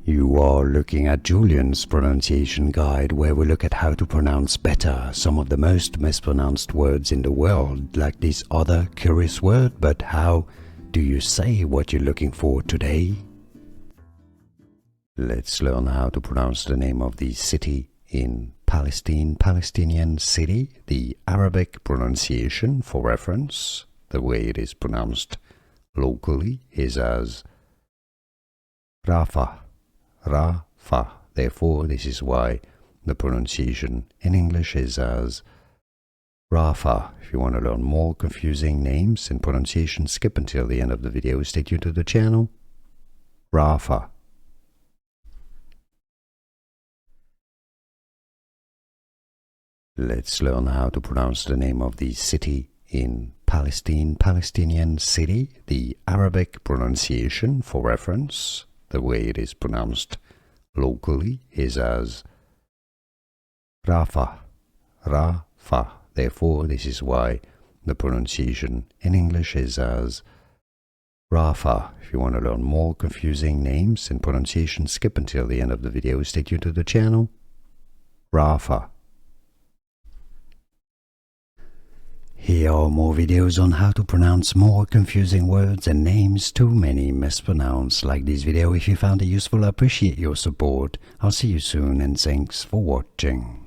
You are looking at Julian's pronunciation guide, where we look at how to pronounce better some of the most mispronounced words in the world, like this other curious word. But how do you say what you're looking for today? Let's learn how to pronounce the name of the city in Palestine, Palestinian city, the Arabic pronunciation for reference. The way it is pronounced locally is as Rafah, Rafah. Therefore, this is why the pronunciation in English is as Rafah. If you want to learn more confusing names and pronunciation, skip until the end of the video. Stay tuned to the channel. Rafah. Let's learn how to pronounce the name of the city in Palestine, Palestinian city, the Arabic pronunciation for reference. The way it is pronounced locally is as Rafah, Rafah. Therefore, this is why the pronunciation in English is as Rafah. If you want to learn more confusing names and pronunciation, skip until the end of the video. Stay tuned to the channel. Rafah. Here are more videos on how to pronounce more confusing words and names too many mispronounced. Like this video if you found it useful. I appreciate your support. I'll see you soon and thanks for watching.